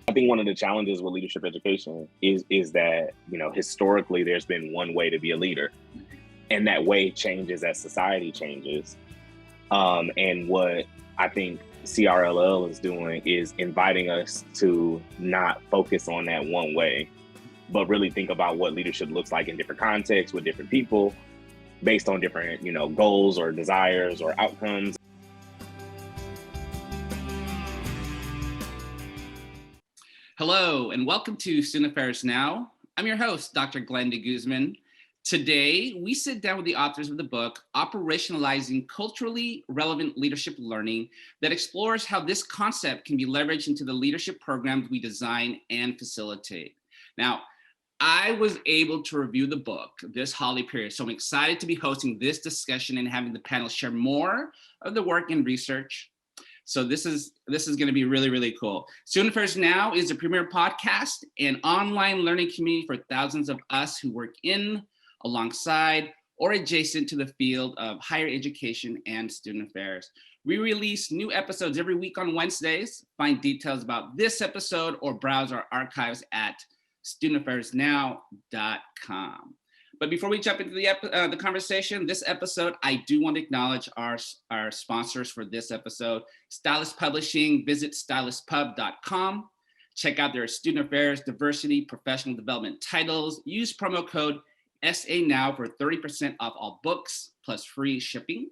I think one of the challenges with leadership education is that, historically there's been one way to be a leader, and that way changes as society changes. And what I think CRLL is doing is inviting us to not focus on that one way, but really think about what leadership looks like in different contexts with different people based on different, goals or desires or outcomes. Hello, and welcome to Student Affairs Now. I'm your host, Dr. Glenn DeGuzman. Today, we sit down with the authors of the book, Operationalizing Culturally Relevant Leadership Learning, that explores how this concept can be leveraged into the leadership programs we design and facilitate. Now, I was able to review the book this holiday period, so I'm excited to be hosting this discussion and having the panel share more of the work and research. So this is going to be really, really cool. Student Affairs Now is a premier podcast and online learning community for thousands of us who work in, alongside, or adjacent to the field of higher education and student affairs. We release new episodes every week on Wednesdays. Find details about this episode or browse our archives at studentaffairsnow.com. But before we jump into the conversation, this episode, I do want to acknowledge our sponsors for this episode. Stylist Publishing, visit stylistpub.com. Check out their student affairs, diversity, professional development titles. Use promo code SANOW for 30% off all books, plus free shipping.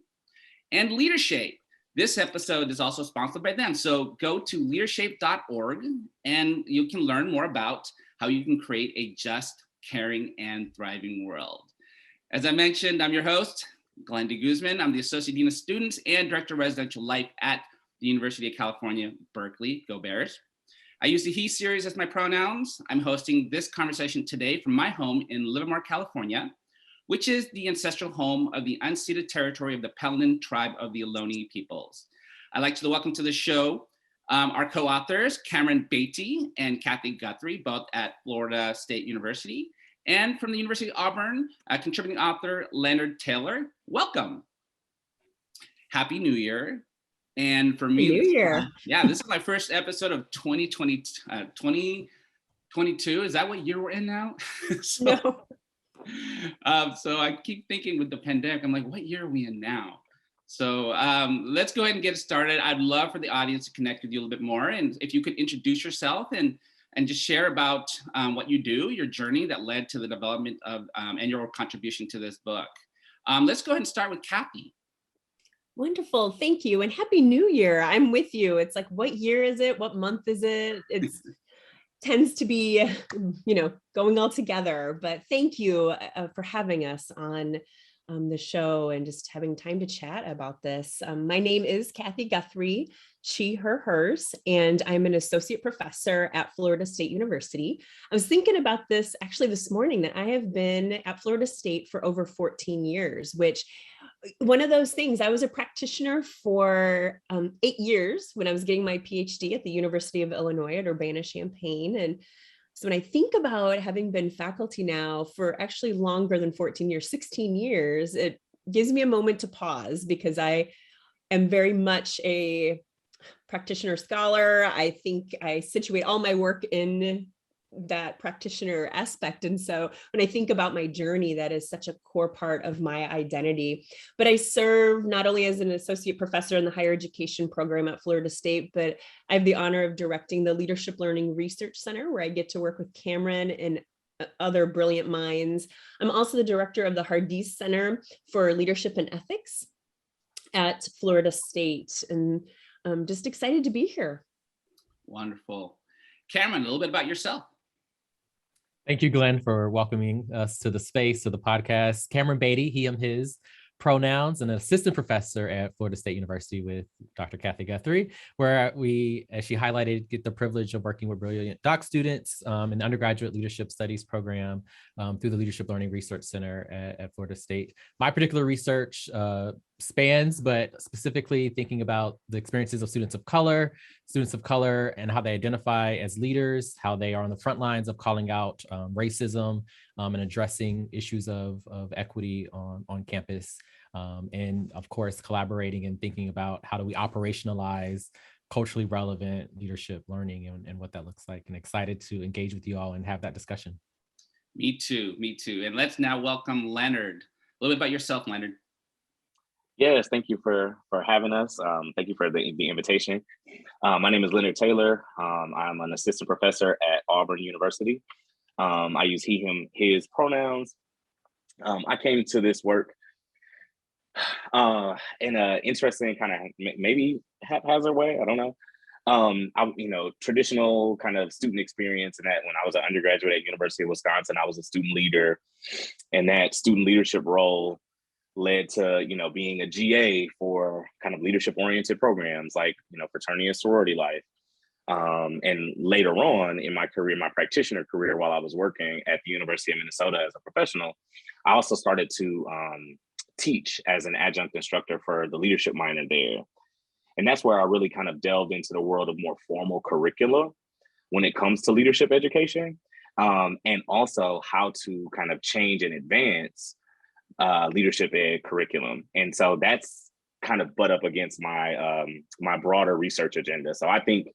And Leadershape. This episode is also sponsored by them. So go to leadershape.org and you can learn more about how you can create a just, caring, and thriving world. As I mentioned, I'm your host, Glenn DeGuzman. I'm the Associate Dean of Students and Director of Residential Life at the University of California, Berkeley. Go Bears. I use the he series as my pronouns. I'm hosting this conversation today from my home in Livermore, California, which is the ancestral home of the unceded territory of the Paladin tribe of the Ohlone peoples. I'd like to welcome to the show our co-authors, Cameron Beatty and Kathy Guthrie, both at Florida State University, and from the University of Auburn, contributing author Leonard Taylor. Welcome. Happy New Year. And for me, New Year. This is my first episode of 2022. Is that what year we're in now? No. So I keep thinking with the pandemic, I'm like, what year are we in now? So let's go ahead and get started. I'd love for the audience to connect with you a little bit more. And if you could introduce yourself and just share about what you do, your journey that led to the development of and your contribution to this book. Let's go ahead and start with Kathy. Wonderful. Thank you. And Happy New Year. I'm with you. It's like, what year is it? What month is it? It tends to be, going all together. But thank you for having us on the show and just having time to chat about this. My name is Kathy Guthrie, she, her, hers, and I'm an associate professor at Florida State University. I was thinking about this actually this morning, that I have been at Florida State for over 14 years, which one of those things, I was a practitioner for 8 years when I was getting my PhD at the University of Illinois at Urbana-Champaign. And so when I think about having been faculty now for actually longer than 14 years, 16 years, it gives me a moment to pause, because I am very much a practitioner scholar. I think I situate all my work in that practitioner aspect. And so when I think about my journey, that is such a core part of my identity. But I serve not only as an associate professor in the higher education program at Florida State, but I have the honor of directing the Leadership Learning Research Center, where I get to work with Cameron and other brilliant minds. I'm also the director of the Hardees Center for Leadership and Ethics at Florida State. And I'm just excited to be here. Wonderful. Cameron, a little bit about yourself. Thank you, Glenn, for welcoming us to the space, to the podcast. Cameron Beatty, he, him, his pronouns, and an assistant professor at Florida State University with Dr. Kathy Guthrie, where we, as she highlighted, get the privilege of working with brilliant doc students in the undergraduate leadership studies program through the Leadership Learning Research Center at Florida State. My particular research spans, but specifically thinking about the experiences of students of color and how they identify as leaders, how they are on the front lines of calling out racism and addressing issues of equity on campus. And of course, collaborating and thinking about how do we operationalize culturally relevant leadership learning and what that looks like, and excited to engage with you all and have that discussion. Me too. And let's now welcome Leonard. A little bit about yourself, Leonard. Yes, thank you for having us. Thank you for the invitation. My name is Leonard Taylor. I'm an assistant professor at Auburn University. I use he, him, his pronouns. I came to this work in an interesting kind of maybe haphazard way. I don't know. Traditional kind of student experience, and that when I was an undergraduate at University of Wisconsin, I was a student leader, and that student leadership role led to, being a GA for kind of leadership oriented programs like, fraternity and sorority life. And later on in my career, my practitioner career, while I was working at the University of Minnesota as a professional, I also started to teach as an adjunct instructor for the leadership minor there. And that's where I really kind of delved into the world of more formal curricula when it comes to leadership education, and also how to kind of change and advance leadership ed curriculum. And so that's kind of butt up against my my broader research agenda. So I think,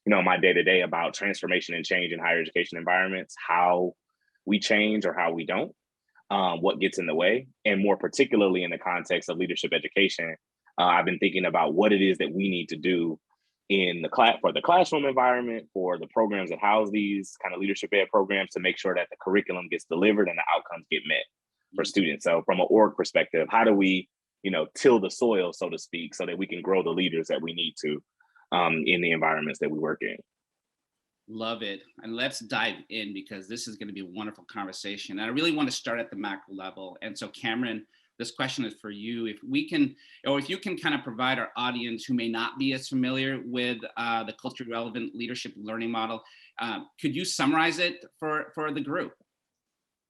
my day-to-day about transformation and change in higher education environments, how we change or how we don't, what gets in the way, and more particularly in the context of leadership education, I've been thinking about what it is that we need to do in for the classroom environment, for the programs that house these kind of leadership ed programs, to make sure that the curriculum gets delivered and the outcomes get met for students. So from an org perspective, how do we, till the soil, so to speak, so that we can grow the leaders that we need to in the environments that we work in? Love it. And let's dive in, because this is going to be a wonderful conversation. And I really want to start at the macro level. And so Cameron, this question is for you. If you can kind of provide our audience who may not be as familiar with the culturally relevant leadership learning model, could you summarize it for the group?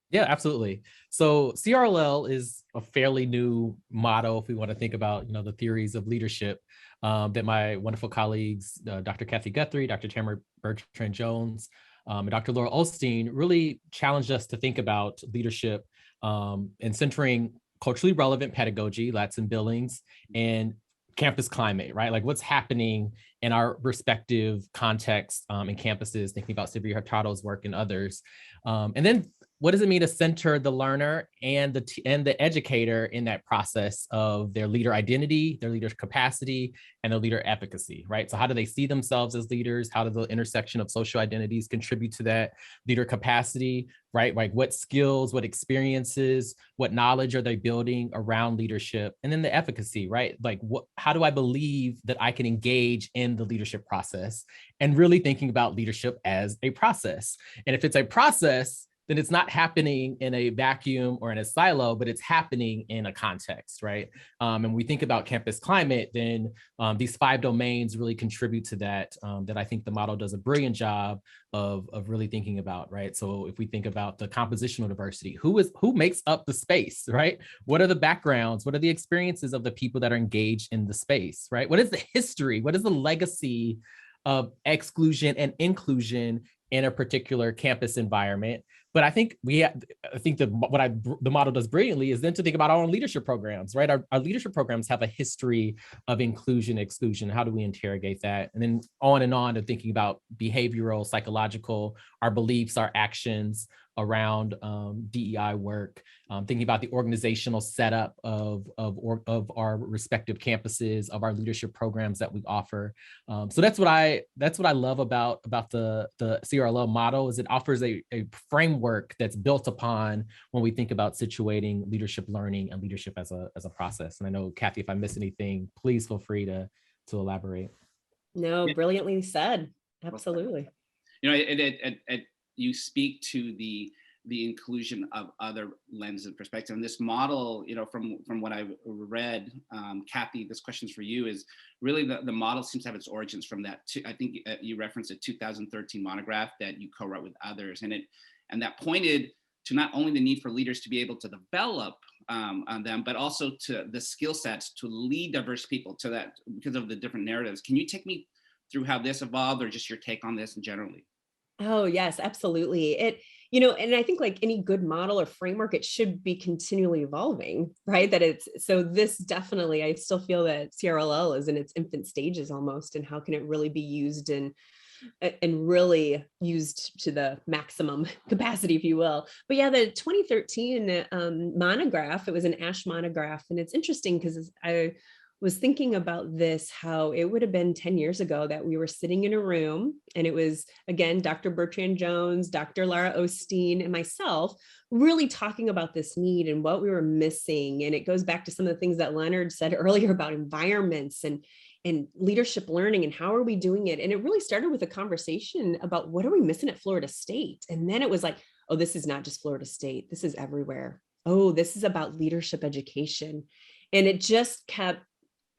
Yeah, absolutely. So CRLL is a fairly new model if we want to think about, the theories of leadership that my wonderful colleagues, Dr. Kathy Guthrie, Dr. Tamara Bertrand-Jones, and Dr. Laura Osteen really challenged us to think about leadership and centering culturally relevant pedagogy, Latson Billings, and campus climate, right? Like what's happening in our respective contexts and campuses, thinking about Sylvia Hurtado's work and others. And then what does it mean to center the learner and the educator in that process of their leader identity, their leader capacity, and their leader efficacy, right? So how do they see themselves as leaders? How does the intersection of social identities contribute to that leader capacity, right? Like what skills, what experiences, what knowledge are they building around leadership? And then the efficacy, right? Like how do I believe that I can engage in the leadership process, and really thinking about leadership as a process. And if it's a process, then it's not happening in a vacuum or in a silo, but it's happening in a context, right? And we think about campus climate, then these 5 domains really contribute to that, that I think the model does a brilliant job of really thinking about, right? So if we think about the compositional diversity, who makes up the space, right? What are the backgrounds? What are the experiences of the people that are engaged in the space, right? What is the history? What is the legacy of exclusion and inclusion in a particular campus environment? But I think the model does brilliantly is then to think about our own leadership programs, right? Our leadership programs have a history of inclusion, exclusion. How do we interrogate that? And then on to thinking about behavioral, psychological, our beliefs, our actions around DEI work, thinking about the organizational setup of our respective campuses, of our leadership programs that we offer. So that's what I love about the CRLL model, is it offers a framework that's built upon when we think about situating leadership learning and leadership as a process. And I know, Kathy, if I miss anything, please feel free to elaborate. No, brilliantly said. Absolutely. You speak to the inclusion of other lenses and perspective. And this model, from what I've read, Kathy, this question's for you, is really the model seems to have its origins from that. I think you referenced a 2013 monograph that you co-wrote with others, and that pointed to not only the need for leaders to be able to develop on them, but also to the skill sets to lead diverse people to that, because of the different narratives. Can you take me through how this evolved, or just your take on this generally? Oh, yes, absolutely. And I think like any good model or framework, it should be continually evolving, right? So this definitely, I still feel that CRLL is in its infant stages almost, and how can it really be used and really used to the maximum capacity, if you will. But yeah, the 2013 monograph, it was an ASH monograph. And it's interesting because I was thinking about this, how it would have been 10 years ago that we were sitting in a room, and it was, again, Dr. Bertrand Jones, Dr. Lara Osteen, and myself really talking about this need and what we were missing. And it goes back to some of the things that Leonard said earlier about environments and leadership learning and how are we doing it. And it really started with a conversation about what are we missing at Florida State? And then it was like, oh, this is not just Florida State. This is everywhere. Oh, this is about leadership education. And it just kept,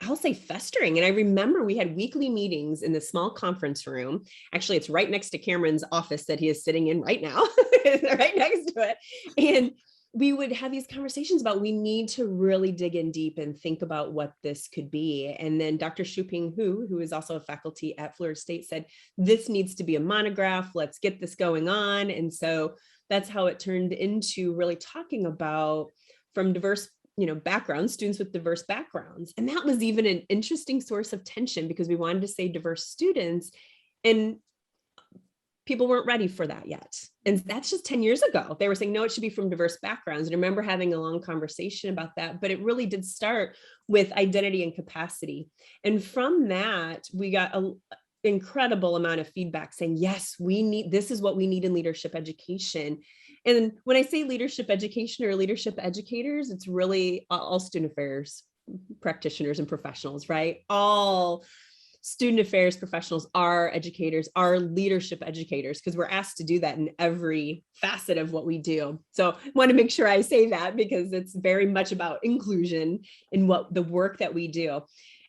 I'll say, festering. And I remember we had weekly meetings in the small conference room. Actually, it's right next to Cameron's office that he is sitting in right now, right next to it. And we would have these conversations about, we need to really dig in deep and think about what this could be. And then Dr. Shuping Hu, who is also a faculty at Florida State, said, this needs to be a monograph. Let's get this going on. And so that's how it turned into really talking about from diverse backgrounds, students with diverse backgrounds. And that was even an interesting source of tension because we wanted to say diverse students, and people weren't ready for that yet. And that's just 10 years ago. They were saying, no, it should be from diverse backgrounds. And I remember having a long conversation about that, but it really did start with identity and capacity. And from that, we got an incredible amount of feedback saying, yes, this is what we need in leadership education. And when I say leadership education or leadership educators, it's really all student affairs practitioners and professionals, right? All student affairs professionals are educators, are leadership educators, because we're asked to do that in every facet of what we do. So I want to make sure I say that because it's very much about inclusion in what the work that we do.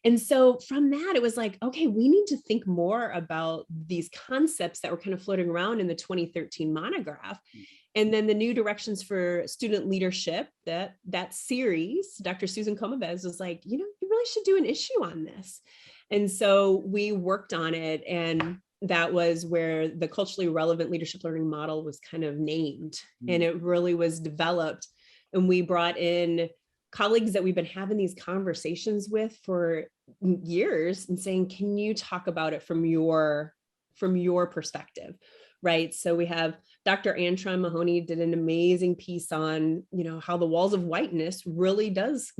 And so from that, it was like, okay, we need to think more about these concepts that were kind of floating around in the 2013 monograph. And then the new directions for student leadership, that series, Dr. Susan Comavez was like, you really should do an issue on this. And so we worked on it, and that was where the culturally relevant leadership learning model was kind of named, and it really was developed. And we brought in colleagues that we've been having these conversations with for years and saying, can you talk about it from your perspective? Right. So we have Dr. Antron Mahoney did an amazing piece on, how the walls of whiteness really does,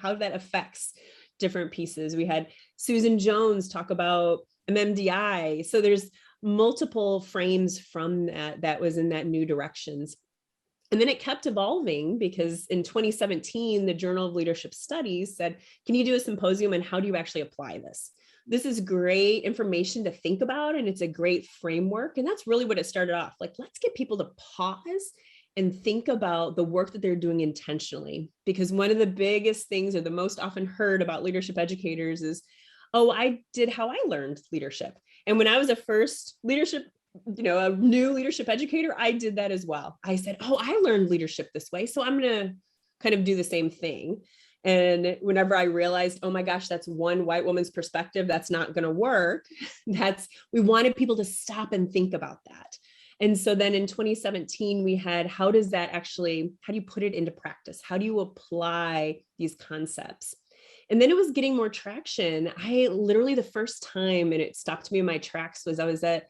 how that affects different pieces. We had Susan Jones talk about MMDI. So there's multiple frames from that was in that new directions. And then it kept evolving because in 2017, the Journal of Leadership Studies said, can you do a symposium and how do you actually apply this? This is great information to think about, and it's a great framework. And that's really what it started off. Like, let's get people to pause and think about the work that they're doing intentionally. Because one of the biggest things, or the most often heard about leadership educators, is, oh, I did how I learned leadership. And when I was a first leadership, a new leadership educator, I did that as well. I said, oh, I learned leadership this way, so I'm going to kind of do the same thing. And whenever I realized, oh my gosh, that's one white woman's perspective, that's not going to work. We wanted people to stop and think about that. And so then in 2017, we had, how do you put it into practice? How do you apply these concepts? And then it was getting more traction. I literally, the first time, and it stopped me in my tracks, was I was at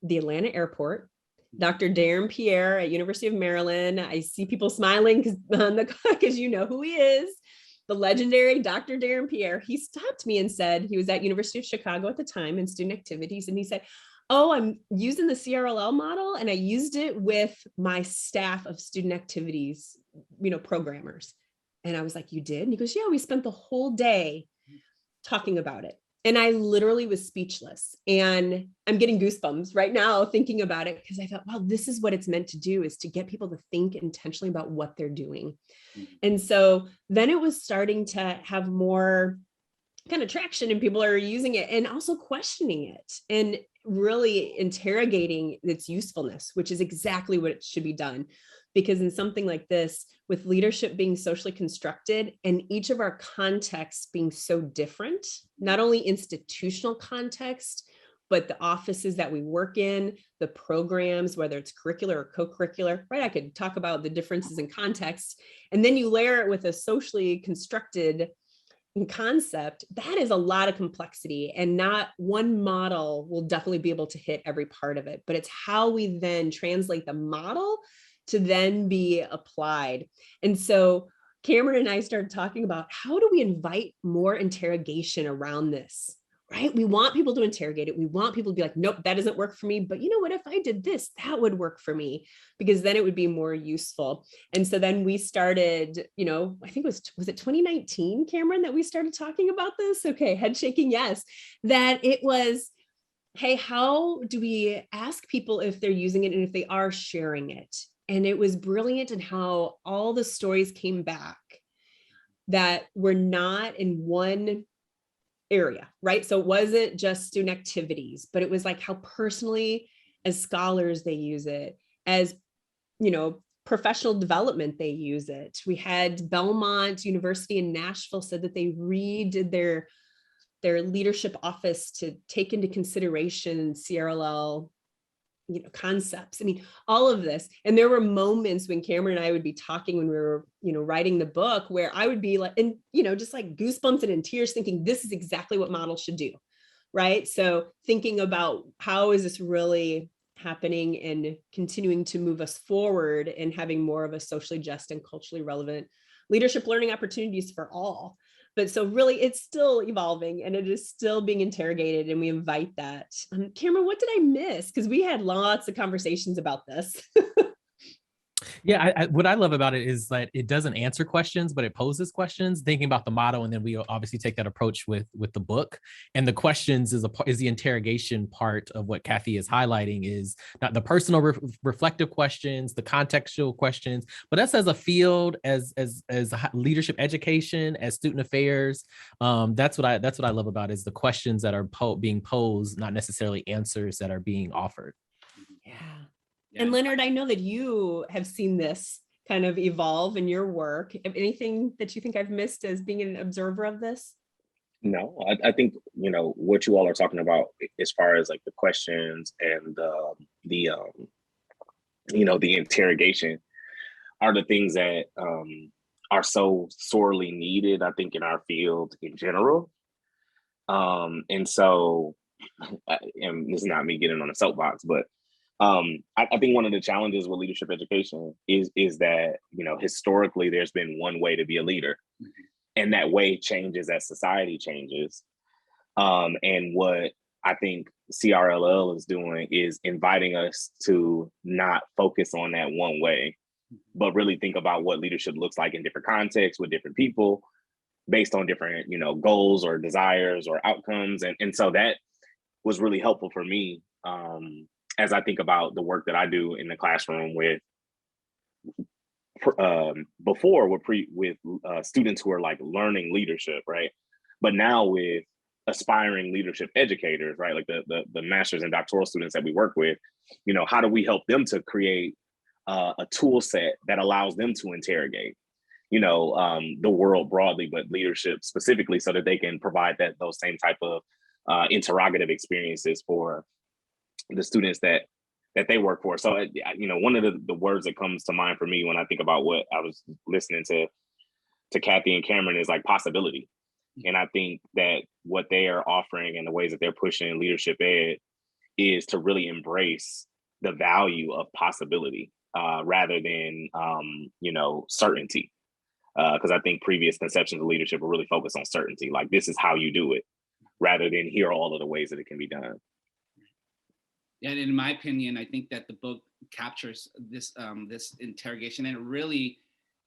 the Atlanta airport. Dr. Darren Pierre at University of Maryland. I see people smiling because you know who he is. The legendary Dr. Darren Pierre. He stopped me and said, he was at University of Chicago at the time in student activities. And he said, oh, I'm using the CRLL model, and I used it with my staff of student activities, programmers. And I was like, you did? And he goes, yeah, we spent the whole day talking about it. And I literally was speechless, and I'm getting goosebumps right now thinking about it, because I thought, wow, this is what it's meant to do, is to get people to think intentionally about what they're doing. And so then it was starting to have more kind of traction, and people are using it and also questioning it and really interrogating its usefulness, which is exactly what should be done. Because in something like this, with leadership being socially constructed and each of our contexts being so different, not only institutional context, but the offices that we work in, the programs, whether it's curricular or co-curricular, right? I could talk about the differences in context. And then you layer it with a socially constructed concept. That is a lot of complexity, and not one model will definitely be able to hit every part of it, but it's how we then translate the model to then be applied. And so Cameron and I started talking about, how do we invite more interrogation around this, right? We want people to interrogate it. We want people to be like, nope, that doesn't work for me. But you know what, if I did this, that would work for me, because then it would be more useful. And so then we started, I think was it 2019, Cameron, that we started talking about this? Okay, head shaking, yes. That it was, hey, how do we ask people if they're using it and if they are sharing it? And it was brilliant in how all the stories came back that were not in one area, right? So it wasn't just student activities, but it was like how personally, as scholars, they use it, as, professional development, they use it. We had Belmont University in Nashville said that they redid their leadership office to take into consideration CRLL concepts. I mean, all of this. And there were moments when Cameron and I would be talking when we were, writing the book, where I would be like, and, just like goosebumps and in tears, thinking this is exactly what models should do. Right. So thinking about how is this really happening and continuing to move us forward and having more of a socially just and culturally relevant leadership learning opportunities for all. But so really, it's still evolving and it is still being interrogated, and we invite that. Cameron, what did I miss? Because we had lots of conversations about this. Yeah, what I love about it is that it doesn't answer questions, but it poses questions, thinking about the model, and then we obviously take that approach with the book. And the questions is the interrogation part of what Kathy is highlighting, is not the personal reflective questions, the contextual questions, but us as a field, as leadership education, as student affairs. That's what I love about it, is the questions that are being posed, not necessarily answers that are being offered. Yeah. And Leonard, I know that you have seen this kind of evolve in your work. Anything that you think I've missed as being an observer of this? No, I think, what you all are talking about as far as like the questions and the interrogation are the things that are so sorely needed, I think, in our field in general. And so, and this is not me getting on a soapbox, but I think one of the challenges with leadership education is that, historically there's been one way to be a leader, and that way changes as society changes. And what I think CRLL is doing is inviting us to not focus on that one way, but really think about what leadership looks like in different contexts with different people, based on different, goals or desires or outcomes. And so that was really helpful for me. As I think about the work that I do in the classroom with students who are like learning leadership, right? But now with aspiring leadership educators, right? Like the master's and doctoral students that we work with, how do we help them to create a tool set that allows them to interrogate, the world broadly, but leadership specifically, so that they can provide those same type of interrogative experiences for the students that they work for. So, one of the words that comes to mind for me when I think about what I was listening to Kathy and Cameron is like possibility. And I think that what they are offering and the ways that they're pushing leadership ed is to really embrace the value of possibility rather than, certainty. Because I think previous conceptions of leadership were really focused on certainty, like this is how you do it, rather than here are all of the ways that it can be done. And in my opinion, I think that the book captures this this interrogation, and it really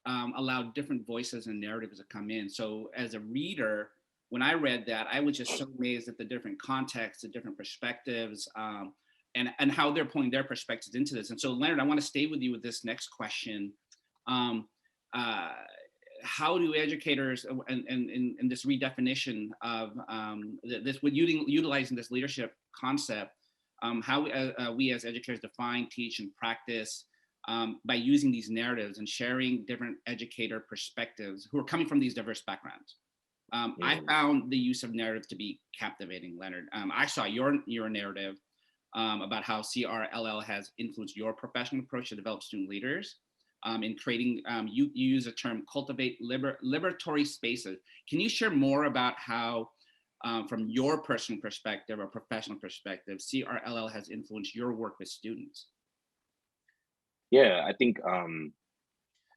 allowed different voices and narratives to come in. So as a reader, when I read that, I was just so amazed at the different contexts, the different perspectives, and how they're pulling their perspectives into this. And so, Leonard, I want to stay with you with this next question. How do educators, and in this redefinition of this, with utilizing this leadership concept, how we as educators define, teach, and practice by using these narratives and sharing different educator perspectives who are coming from these diverse backgrounds? I found the use of narrative to be captivating, Leonard. I saw your narrative about how CRLL has influenced your professional approach to develop student leaders. In creating, you use the term cultivate liberatory spaces. Can you share more about how, from your personal perspective or professional perspective, CRLL has influenced your work with students? Yeah, I think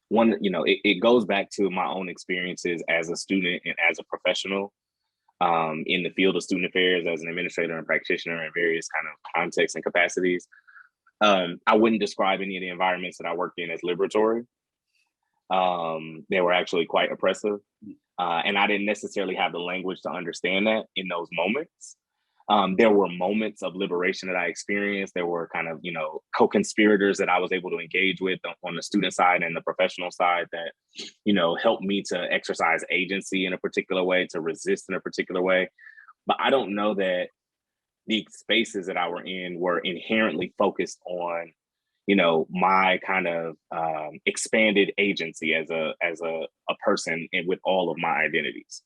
one, it goes back to my own experiences as a student and as a professional in the field of student affairs, as an administrator and practitioner in various kind of contexts and capacities. I wouldn't describe any of the environments that I worked in as liberatory. They were actually quite oppressive. And I didn't necessarily have the language to understand that in those moments. There were moments of liberation that I experienced. There were kind of, co-conspirators that I was able to engage with on the student side and the professional side that, helped me to exercise agency in a particular way, to resist in a particular way. But I don't know that the spaces that I were in were inherently focused on, my kind of expanded agency as a person and with all of my identities.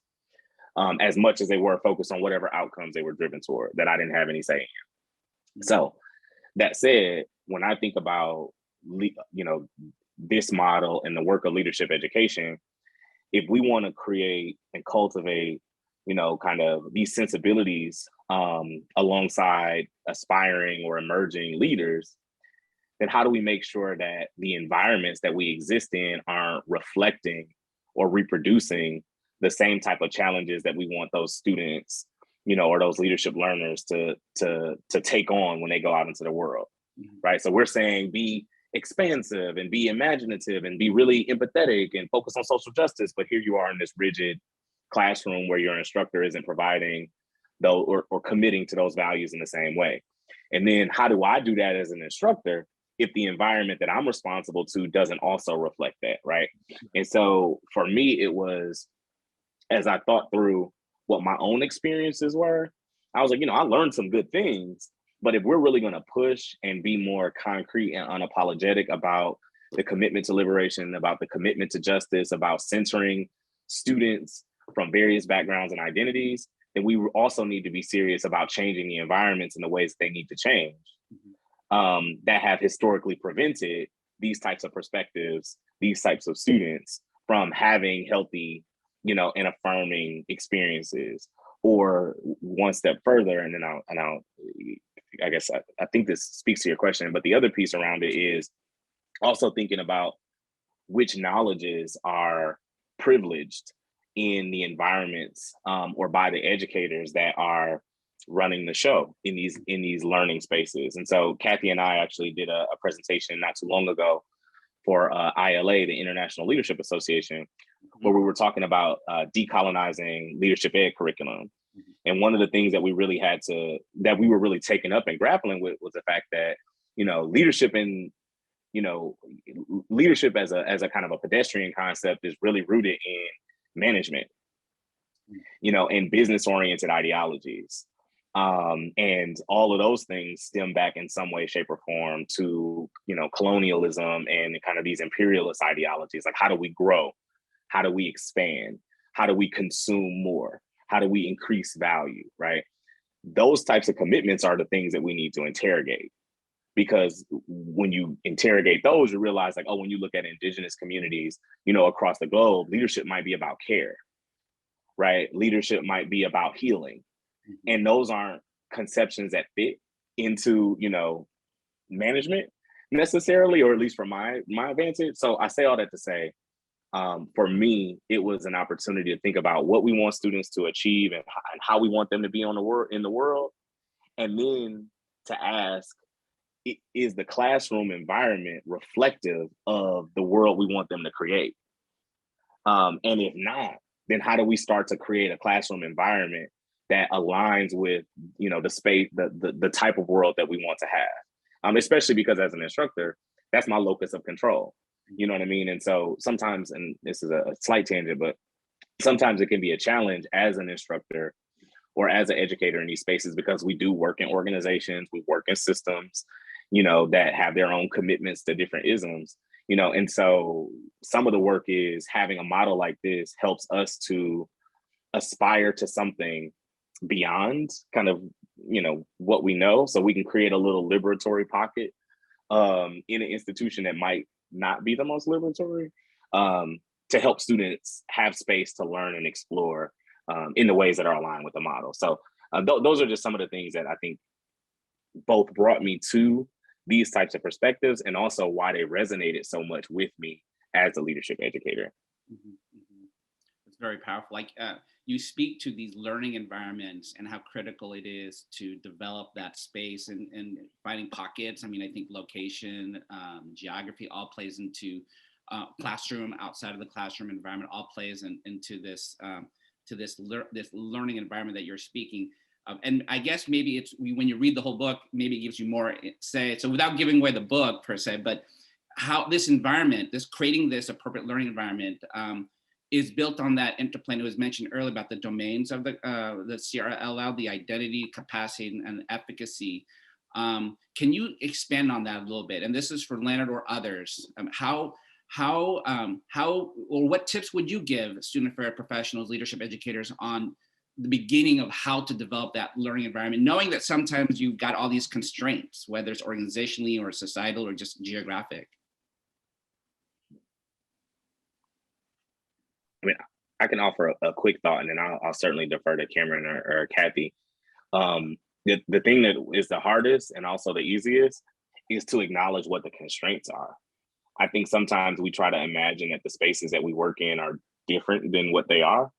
As much as they were focused on whatever outcomes they were driven toward that I didn't have any say in. So that said, when I think about, this model and the work of leadership education, if we want to create and cultivate, kind of these sensibilities alongside aspiring or emerging leaders, then how do we make sure that the environments that we exist in aren't reflecting or reproducing the same type of challenges that we want those students, or those leadership learners to take on when they go out into the world, right? So we're saying be expansive and be imaginative and be really empathetic and focus on social justice, but here you are in this rigid classroom where your instructor isn't providing those or committing to those values in the same way. And then how do I do that as an instructor if the environment that I'm responsible to doesn't also reflect that, right? And so for me, it was, as I thought through what my own experiences were, I was like, I learned some good things, but if we're really going to push and be more concrete and unapologetic about the commitment to liberation, about the commitment to justice, about centering students from various backgrounds and identities, then we also need to be serious about changing the environments and the ways they need to change that have historically prevented these types of perspectives, these types of students from having healthy, and affirming experiences. Or one step further, and then I guess I think this speaks to your question, but the other piece around it is also thinking about which knowledges are privileged in the environments or by the educators that are running the show in these learning spaces. And so Kathy and I actually did a presentation not too long ago for ILA, the International Leadership Association, where we were talking about decolonizing leadership ed curriculum. And one of the things that we were really taken up and grappling with was the fact that, leadership and, leadership as a kind of a pedestrian concept is really rooted in management, and business oriented ideologies. And all of those things stem back in some way, shape, or form to, colonialism and kind of these imperialist ideologies. Like, how do we grow? How do we expand? How do we consume more? How do we increase value, right? Those types of commitments are the things that we need to interrogate. Because when you interrogate those, you realize like, when you look at indigenous communities, across the globe, leadership might be about care, right? Leadership might be about healing. And those aren't conceptions that fit into, management necessarily, or at least from my vantage. So I say all that to say, for me, it was an opportunity to think about what we want students to achieve and how we want them to be in the world. And then to ask, is the classroom environment reflective of the world we want them to create? And if not, then how do we start to create a classroom environment that aligns with, the space, the type of world that we want to have? Especially because as an instructor, that's my locus of control. You know what I mean? And so sometimes, and this is a slight tangent, but sometimes it can be a challenge as an instructor or as an educator in these spaces, because we do work in organizations, we work in systems, that have their own commitments to different isms, and so some of the work is having a model like this helps us to aspire to something beyond kind of, what we know, so we can create a little liberatory pocket in an institution that might not be the most liberatory, to help students have space to learn and explore in the ways that are aligned with the model. So those are just some of the things that I think both brought me to these types of perspectives, and also why they resonated so much with me as a leadership educator. It's very powerful. Like you speak to these learning environments and how critical it is to develop that space and finding pockets. I mean, I think location, geography all plays into classroom, outside of the classroom environment, all plays into this this learning environment that you're speaking. And I guess maybe it's when you read the whole book, maybe it gives you more say. So without giving away the book per se, but how this environment, creating this appropriate learning environment is built on that interplay. And it was mentioned earlier about the domains of the CRLL, the identity, capacity, and efficacy. Can you expand on that a little bit? And this is for Leonard or others. How or what tips would you give student affairs professionals, leadership educators on the beginning of how to develop that learning environment, knowing that sometimes you've got all these constraints, whether it's organizationally or societal or just geographic? I mean, I can offer a quick thought, and then I'll certainly defer to Cameron or Kathy. The thing that is the hardest and also the easiest is to acknowledge what the constraints are. I think sometimes we try to imagine that the spaces that we work in are different than what they are.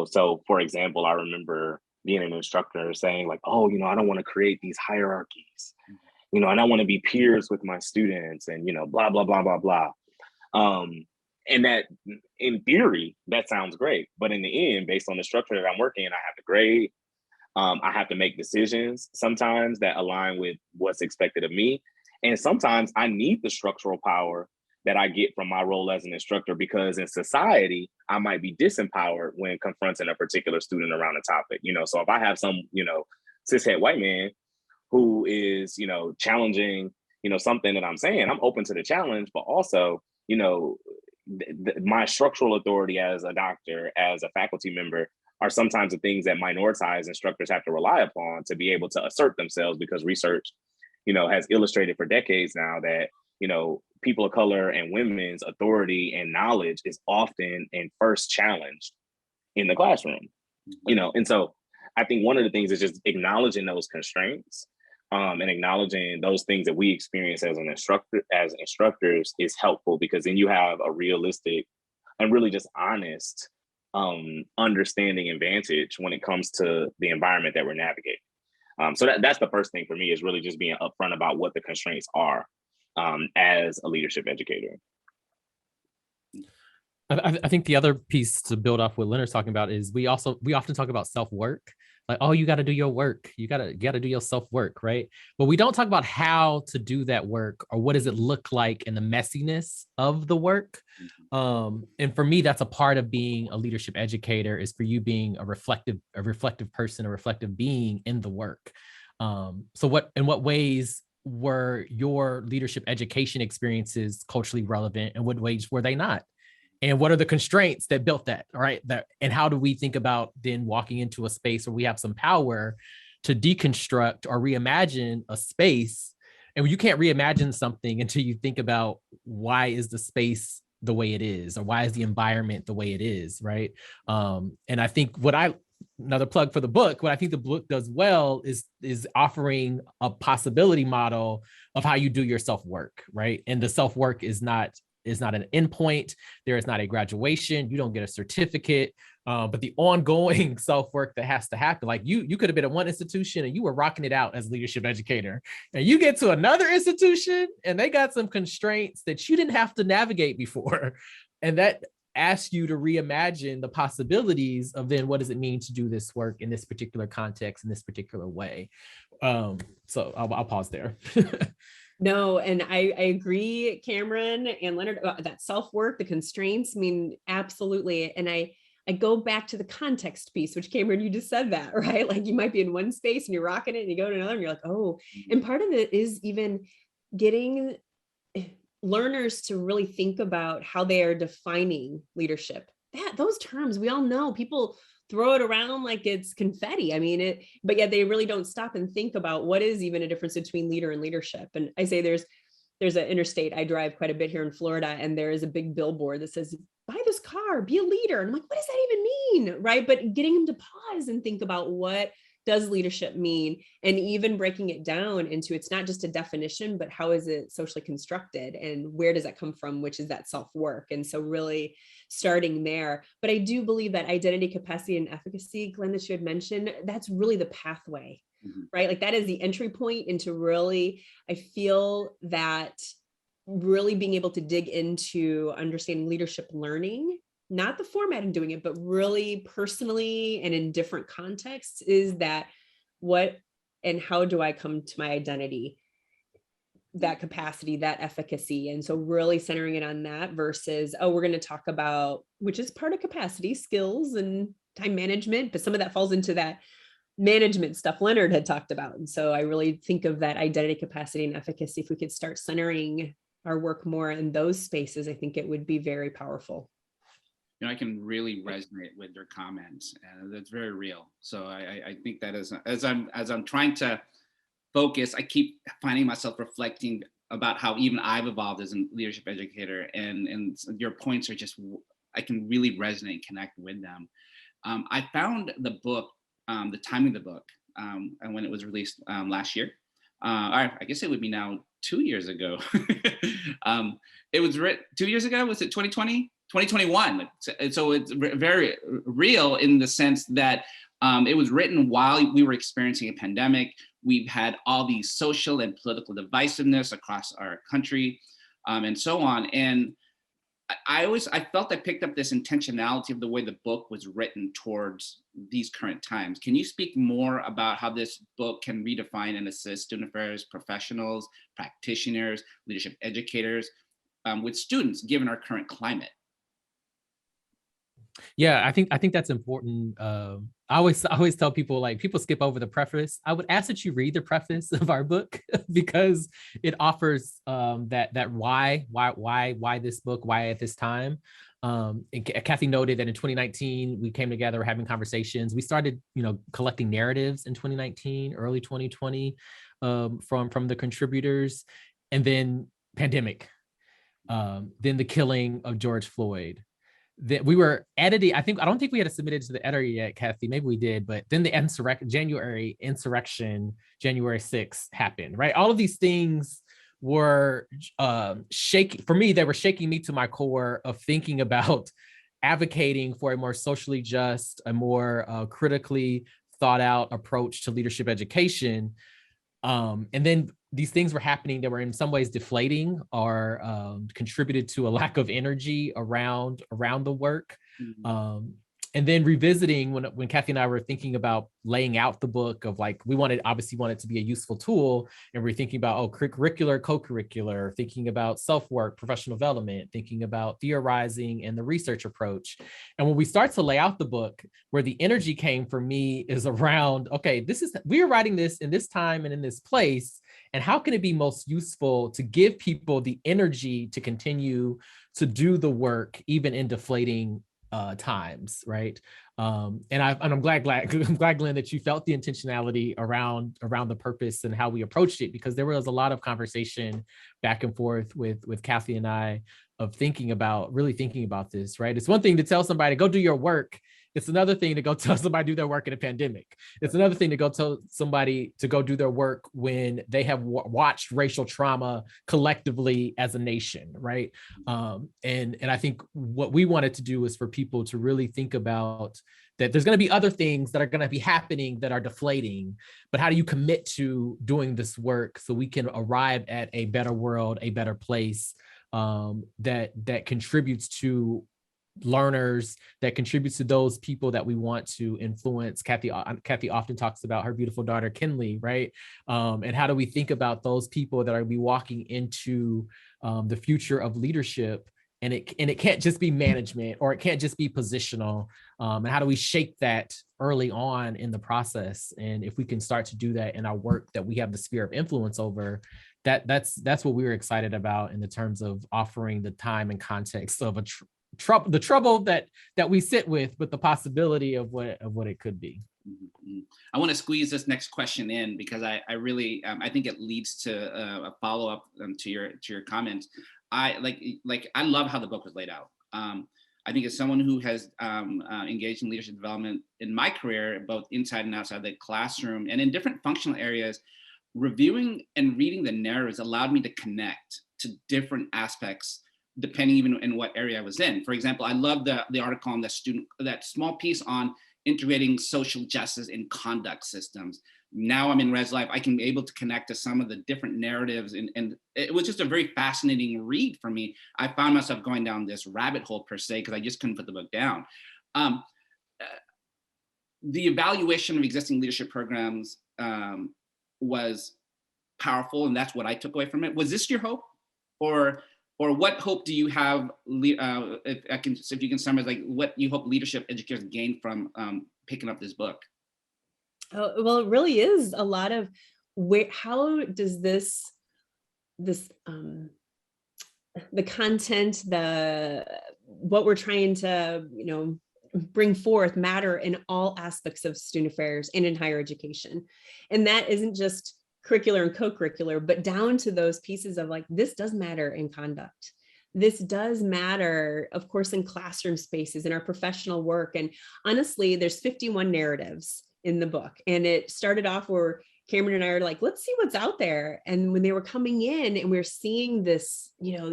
So for example, I remember being an instructor saying like, oh, I don't want to create these hierarchies, and I want to be peers with my students, and, blah, blah, blah, blah, blah. And that in theory, that sounds great. But in the end, based on the structure that I'm working in, I have to grade. I have to make decisions sometimes that align with what's expected of me. And sometimes I need the structural power that I get from my role as an instructor, because in society, I might be disempowered when confronting a particular student around a topic. So if I have some, cishet white man who is, challenging, something that I'm saying, I'm open to the challenge, but also, my structural authority as a doctor, as a faculty member, are sometimes the things that minoritized instructors have to rely upon to be able to assert themselves, because research, has illustrated for decades now that, people of color and women's authority and knowledge is often and first challenged in the classroom, and so I think one of the things is just acknowledging those constraints, and acknowledging those things that we experience as instructors is helpful, because then you have a realistic and really just honest understanding and vantage when it comes to the environment that we're navigating. So that's the first thing for me, is really just being upfront about what the constraints are as a leadership educator. I think the other piece to build off what Leonard's talking about is we often talk about self-work. Like, oh, you got to do your work. You got to do your self-work, right? But we don't talk about how to do that work, or what does it look like in the messiness of the work. And for me, that's a part of being a leadership educator, is for you being a reflective person, a reflective being in the work. So in what ways were your leadership education experiences culturally relevant, and what ways were they not? And what are the constraints that built that, right? And how do we think about then walking into a space where we have some power to deconstruct or reimagine a space? And you can't reimagine something until you think about, why is the space the way it is, or why is the environment the way it is, right? And I think another plug for the book, what I think the book does well is offering a possibility model of how you do your self-work, right? And the self-work is not an endpoint. There is not a graduation. You don't get a certificate, but the ongoing self-work that has to happen. Like you could have been at one institution and you were rocking it out as a leadership educator, and you get to another institution and they got some constraints that you didn't have to navigate before. And that asks you to reimagine the possibilities of then what does it mean to do this work in this particular context, in this particular way. So I'll pause there. No, and I agree, Cameron and Leonard, that self-work, the constraints, I mean, absolutely. And I go back to the context piece, which Cameron, you just said that, right? Like you might be in one space and you're rocking it, and you go to another and you're like, oh, and part of it is even getting learners to really think about how they are defining leadership. Those terms, we all know, people throw it around like it's confetti. I mean, but yet they really don't stop and think about what is even a difference between leader and leadership. And I say there's an interstate, I drive quite a bit here in Florida, and there is a big billboard that says, buy this car, be a leader. And I'm like, what does that even mean? Right. But getting them to pause and think about what does leadership mean, and even breaking it down into, it's not just a definition, but how is it socially constructed and where does that come from, which is that self-work. And so really starting there. But I do believe that identity, capacity, and efficacy, Glenn, that you had mentioned, that's really the pathway. Right? Like that is the entry point into really, I feel that really being able to dig into understanding leadership learning, not the format in doing it, but really personally and in different contexts, is that what and how do I come to my identity, that capacity, that efficacy. And so really centering it on that versus, oh, we're going to talk about, which is part of capacity, skills and time management, but some of that falls into that management stuff Leonard had talked about. And so I really think of that identity, capacity, and efficacy. If we could start centering our work more in those spaces, I think it would be very powerful. You know, I can really resonate with your comments, and that's very real. So I think that as I'm trying to focus, I keep finding myself reflecting about how even I've evolved as a leadership educator, and your points are just, I can really resonate and connect with them. I found the book, the timing of the book, and when it was released last year, I guess it would be now 2 years ago. It was written 2 years ago. Was it 2020? 2021. So it's very real in the sense that it was written while we were experiencing a pandemic. We've had all these social and political divisiveness across our country, and so on. And I felt I picked up this intentionality of the way the book was written towards these current times. Can you speak more about how this book can redefine and assist student affairs professionals, practitioners, leadership educators with students given our current climate? Yeah, I think that's important. I always tell people, like, people skip over the preface. I would ask that you read the preface of our book because it offers that why this book, why at this time. And Kathy noted that in 2019 we came together, having conversations. We started, collecting narratives in 2019, early 2020, from the contributors, and then pandemic, then the killing of George Floyd. That we were editing. I don't think we had submitted to the editor yet, Kathy. Maybe we did, but then the January insurrection, January 6th happened, right? All of these things were shaking for me. They were shaking me to my core of thinking about advocating for a more socially just, a more critically thought out approach to leadership education. And then these things were happening that were in some ways deflating or contributed to a lack of energy around the work. Mm-hmm. And then revisiting when Kathy and I were thinking about laying out the book of, like, we obviously want it to be a useful tool. And we're thinking about, curricular, co-curricular, thinking about self-work, professional development, thinking about theorizing and the research approach. And when we start to lay out the book, where the energy came for me is around, okay, we are writing this in this time and in this place. And how can it be most useful to give people the energy to continue to do the work, even in deflating times, right? And I'm glad, Glenn, that you felt the intentionality around the purpose and how we approached it, because there was a lot of conversation back and forth with Kathy and I of really thinking about this, right? It's one thing to tell somebody, go do your work. It's another thing to go tell somebody to do their work in a pandemic. It's another thing to go tell somebody to go do their work when they have watched racial trauma collectively as a nation, right? And I think what we wanted to do is for people to really think about that there's going to be other things that are going to be happening that are deflating, but how do you commit to doing this work so we can arrive at a better world, a better place that contributes to learners, that contributes to those people that we want to influence. Kathy often talks about her beautiful daughter, Kinley, right? And how do we think about those people that are be walking into the future of leadership? And it can't just be management, or it can't just be positional. And how do we shape that early on in the process? And if we can start to do that in our work that we have the sphere of influence over, that's what we were excited about in the terms of offering the time and context of a trouble that we sit with the possibility of what it could be. Mm-hmm. I want to squeeze this next question in because I really I think it leads to a follow up to your comments. I love how the book was laid out. I think as someone who has engaged in leadership development in my career, both inside and outside the classroom and in different functional areas, reviewing and reading the narratives allowed me to connect to different aspects depending even in what area I was in. For example, I love the article on that small piece on integrating social justice in conduct systems. Now I'm in Res Life, I can be able to connect to some of the different narratives, and it was just a very fascinating read for me. I found myself going down this rabbit hole per se, because I just couldn't put the book down. The evaluation of existing leadership programs was powerful, and that's what I took away from it. Was this your hope? Or what hope do you have, if you can summarize, like what you hope leadership educators gain from picking up this book? Oh, well, it really is a lot of how does this the content, what we're trying to, bring forth matter in all aspects of student affairs and in higher education. And that isn't just curricular and co-curricular, but down to those pieces of like, this does matter in conduct. This does matter, of course, in classroom spaces, in our professional work. And honestly, there's 51 narratives in the book. And it started off where Cameron and I are like, let's see what's out there. And when they were coming in and we're seeing this,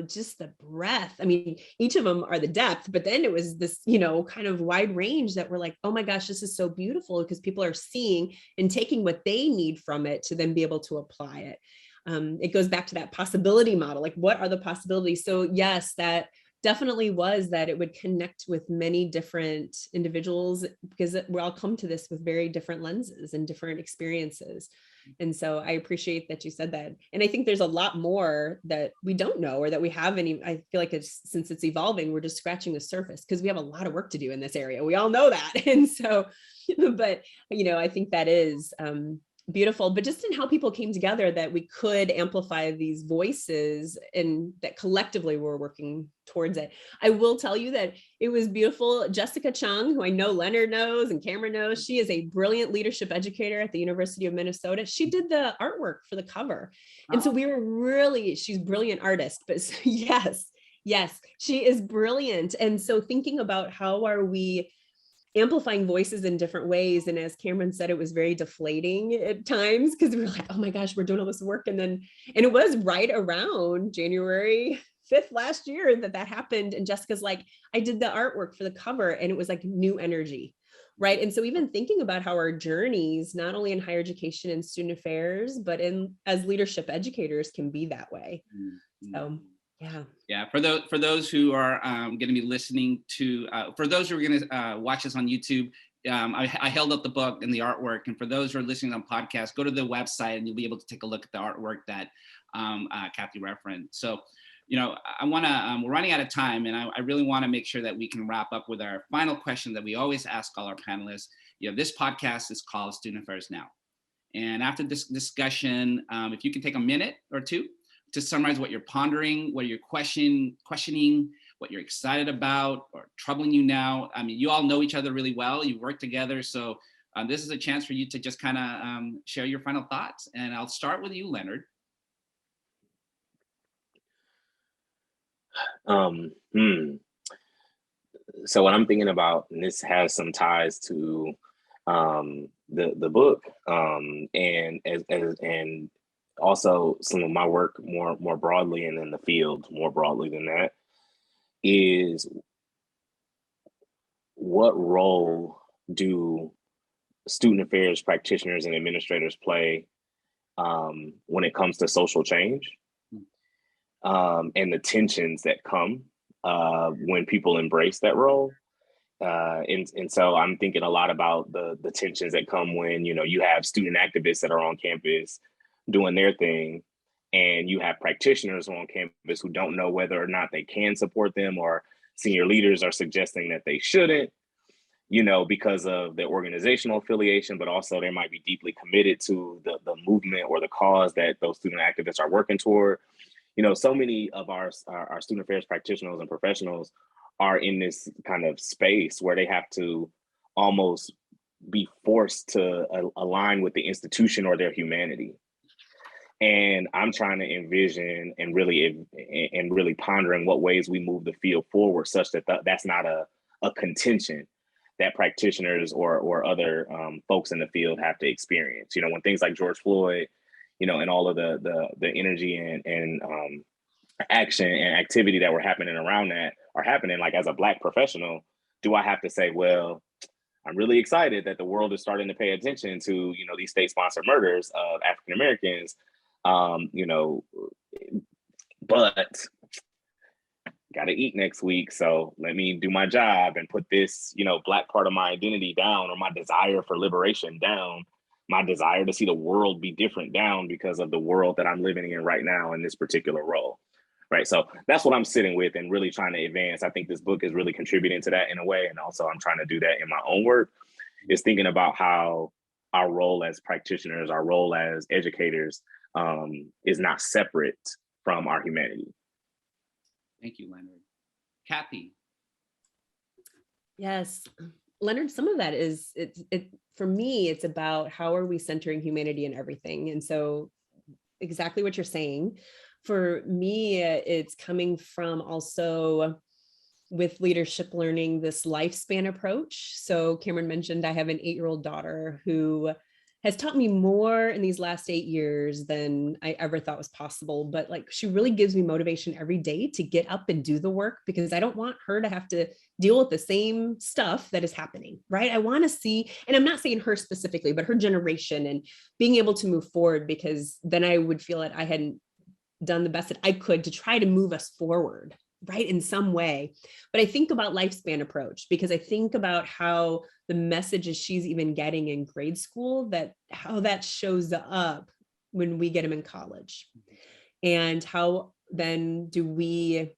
just the breadth, I mean, each of them are the depth, but then it was this, kind of wide range that we're like, oh my gosh, this is so beautiful, because people are seeing and taking what they need from it to then be able to apply it. It goes back to that possibility model, like what are the possibilities? So yes, that definitely was that it would connect with many different individuals, because we all come to this with very different lenses and different experiences. And so I appreciate that you said that. And I think there's a lot more that we don't know, or that we haven't even, I feel like since it's evolving, we're just scratching the surface, because we have a lot of work to do in this area. We all know that. And so, but, I think that is beautiful, but just in how people came together, that we could amplify these voices and that collectively we're working towards it. I will tell you that it was beautiful. Jessica Chung, who I know Leonard knows and Cameron knows, she is a brilliant leadership educator at the University of Minnesota. She did the artwork for the cover. And so we were she's a brilliant artist, but yes, she is brilliant. And so thinking about how are we amplifying voices in different ways. And as Cameron said, it was very deflating at times, because we were like, oh my gosh, we're doing all this work. And it was right around January 5th last year that happened. And Jessica's like, I did the artwork for the cover, and it was like new energy. Right. And so even thinking about how our journeys, not only in higher education and student affairs, but as leadership educators, can be that way. Mm-hmm. So yeah. For those who are going to be listening to, for those who are going to watch this on YouTube, I held up the book and the artwork. And for those who are listening on podcasts, go to the website and you'll be able to take a look at the artwork that Kathy referenced. So, I want to, we're running out of time, and I really want to make sure that we can wrap up with our final question that we always ask all our panelists. This podcast is called Student Affairs Now. And after this discussion, if you can take a minute or two to summarize what you're pondering, what you're questioning, what you're excited about or troubling you now. I mean, you all know each other really well. You've worked together. So this is a chance for you to just kind of share your final thoughts. And I'll start with you, Leonard. So what I'm thinking about, and this has some ties to the book, and also some of my work more broadly, and in the field more broadly than that, is what role do student affairs practitioners and administrators play when it comes to social change, and the tensions that come when people embrace that role. And so I'm thinking a lot about the tensions that come when, you have student activists that are on campus doing their thing, and you have practitioners on campus who don't know whether or not they can support them, or senior leaders are suggesting that they shouldn't, because of their organizational affiliation, but also they might be deeply committed to the movement or the cause that those student activists are working toward. So many of our student affairs practitioners and professionals are in this kind of space where they have to almost be forced to align with the institution or their humanity. And I'm trying to envision and really pondering what ways we move the field forward such that that's not a contention that practitioners or other folks in the field have to experience. You know, when things like George Floyd, you know, and all of the energy and action and activity that were happening around that are happening, like as a Black professional, do I have to say, well, I'm really excited that the world is starting to pay attention to, you know, these state-sponsored murders of African Americans, you know, but got to eat next week, so let me do my job and put this, you know, Black part of my identity down, or my desire for liberation down, my desire to see the world be different down because of the world that I'm living in right now in this particular role. Right. So that's what I'm sitting with and really trying to advance. I think this book is really contributing to that in a way. And also I'm trying to do that in my own work, is thinking about how our role as practitioners, our role as educators is not separate from our humanity. Thank you, Leonard. Kathy. Yes, Leonard, some of that is, for me, it's about how are we centering humanity in everything? And so exactly what you're saying. For me, it's coming from also with leadership learning, this lifespan approach. So Cameron mentioned I have an 8-year-old daughter who has taught me more in these last 8 years than I ever thought was possible. But like, she really gives me motivation every day to get up and do the work, because I don't want her to have to deal with the same stuff that is happening, right? I want to see, and I'm not saying her specifically, but her generation, and being able to move forward, because then I would feel that I hadn't done the best that I could to try to move us forward, right, in some way. But I think about lifespan approach, because I think about how the messages she's even getting in grade school, that how that shows up when we get them in college, and how then do we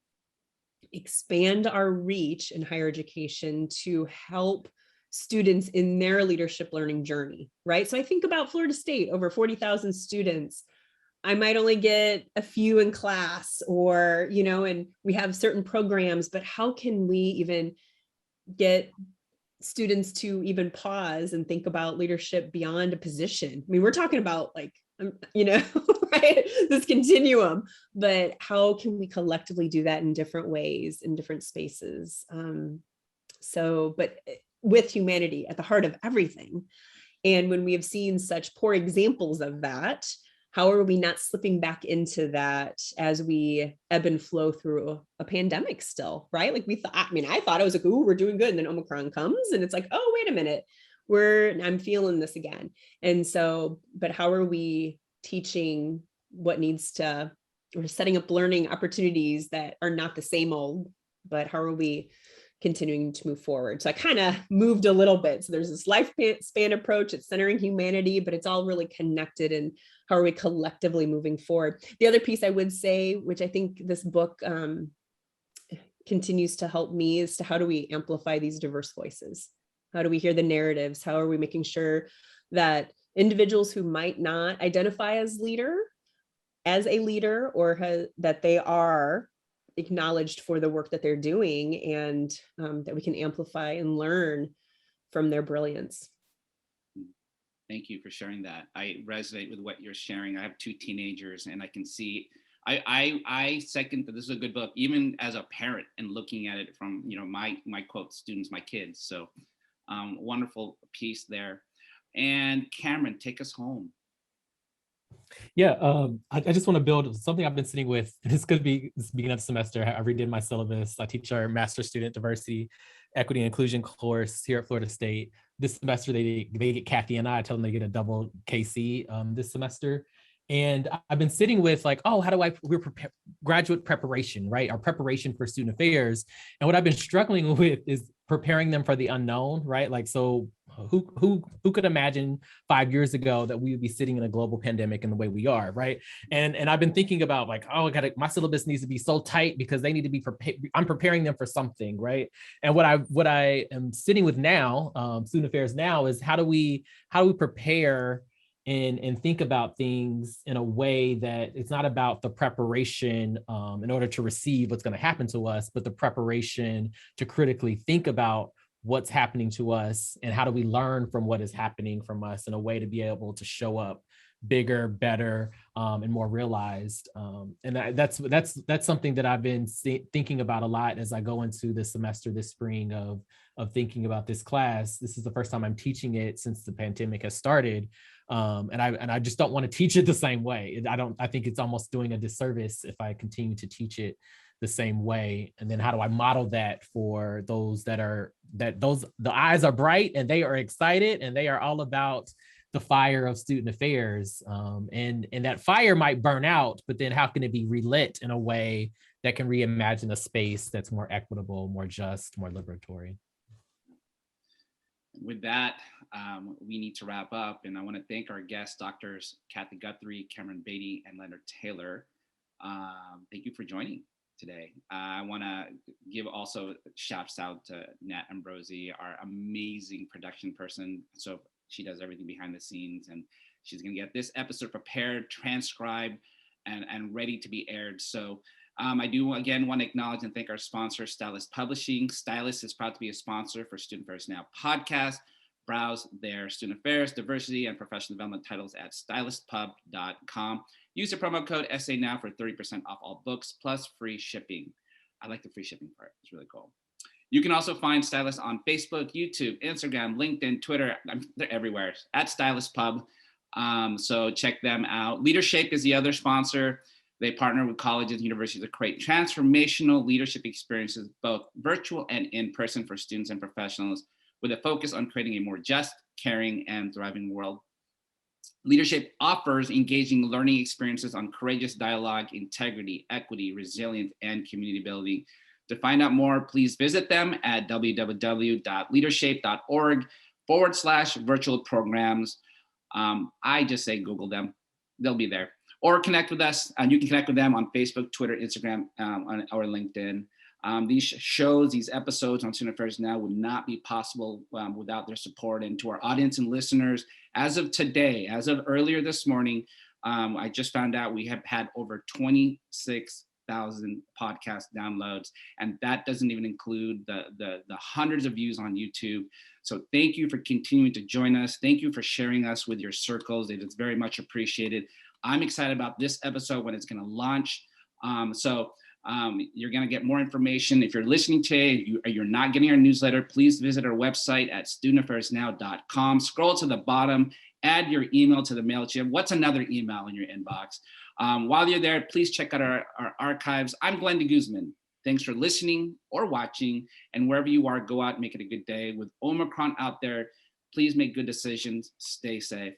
expand our reach in higher education to help students in their leadership learning journey, right? So I think about Florida State, over 40,000 students. I might only get a few in class, or, you know, and we have certain programs, but how can we even get students to even pause and think about leadership beyond a position? I mean, we're talking about like, you know, right, this continuum, but how can we collectively do that in different ways, in different spaces? But with humanity at the heart of everything. And when we have seen such poor examples of that, how are we not slipping back into that as we ebb and flow through a pandemic still, right? Like I thought I was like, ooh, we're doing good. And then Omicron comes and it's like, oh, wait a minute, I'm feeling this again. And so, but how are we teaching what needs to, we're setting up learning opportunities that are not the same old, but how are we continuing to move forward? So I kind of moved a little bit. So there's this lifespan approach, it's centering humanity, but it's all really connected. And how are we collectively moving forward? The other piece I would say, which I think this book continues to help me, is to how do we amplify these diverse voices? How do we hear the narratives? How are we making sure that individuals who might not identify as a leader, or that they are acknowledged for the work that they're doing, and that we can amplify and learn from their brilliance. Thank you for sharing that. I resonate with what you're sharing. I have 2 teenagers, and I can see, I second that this is a good book, even as a parent, and looking at it from, you know, my quote students, my kids. So wonderful piece there. And Cameron, take us home. Yeah, I just want to build something I've been sitting with. This could be this beginning of the semester. I redid my syllabus. I teach our master student diversity, equity, and inclusion course here at Florida State. This semester, they get Kathy and I tell them they get a double KC this semester. And I've been sitting with like, oh, how do we're graduate preparation, right? Our preparation for student affairs. And what I've been struggling with is preparing them for the unknown, right? Like, so who could imagine 5 years ago that we would be sitting in a global pandemic in the way we are, right? And I've been thinking about like, oh, my syllabus needs to be so tight because they need to be prepared. I'm preparing them for something, right? And what I am sitting with now, student affairs now, is how do we prepare and think about things in a way that it's not about the preparation in order to receive what's going to happen to us, but the preparation to critically think about what's happening to us and how do we learn from what is happening from us in a way to be able to show up bigger, better, and more realized. And that's something that I've been thinking about a lot as I go into this semester this spring of thinking about this class. This is the first time I'm teaching it since the pandemic has started. And I just don't want to teach it the same way. I think it's almost doing a disservice if I continue to teach it the same way. And then how do I model that for those the eyes are bright and they are excited and they are all about the fire of student affairs. And that fire might burn out, but then how can it be relit in a way that can reimagine a space that's more equitable, more just, more liberatory? With that, we need to wrap up, and I want to thank our guests, Doctors Kathy Guthrie, Cameron Beatty, and Leonard Taylor. Thank you for joining today. I want to give also shouts out to Nat Ambrosi, our amazing production person. So she does everything behind the scenes, and she's going to get this episode prepared, transcribed, and ready to be aired. So I do, again, want to acknowledge and thank our sponsor, Stylist Publishing. Stylist is proud to be a sponsor for Student Affairs Now podcast. Browse their student affairs, diversity, and professional development titles at stylistpub.com. Use the promo code SANOW for 30% off all books, plus free shipping. I like the free shipping part. It's really cool. You can also find Stylist on Facebook, YouTube, Instagram, LinkedIn, Twitter. They're everywhere at Stylist Pub. So check them out. Leadership is the other sponsor. They partner with colleges and universities to create transformational leadership experiences, both virtual and in-person, for students and professionals, with a focus on creating a more just, caring, and thriving world. Leadership offers engaging learning experiences on courageous dialogue, integrity, equity, resilience, and community building. To find out more, please visit them at www.leadership.org/virtual programs. I just say Google them. They'll be there. Or connect with us, and you can connect with them on Facebook, Twitter, Instagram, or LinkedIn. These shows, these episodes on Student Affairs Now would not be possible without their support. And to our audience and listeners, as of today, as of earlier this morning, I just found out we have had over 26,000 podcast downloads, and that doesn't even include the hundreds of views on YouTube. So thank you for continuing to join us. Thank you for sharing us with your circles. It is very much appreciated. I'm excited about this episode when it's going to launch. You're going to get more information. If you're listening today, you're not getting our newsletter, please visit our website at studentaffairsnow.com. Scroll to the bottom, add your email to the MailChimp. What's another email in your inbox? While you're there, please check out our archives. I'm Glenn DeGuzman. Thanks for listening or watching. And wherever you are, go out and make it a good day. With Omicron out there, please make good decisions. Stay safe.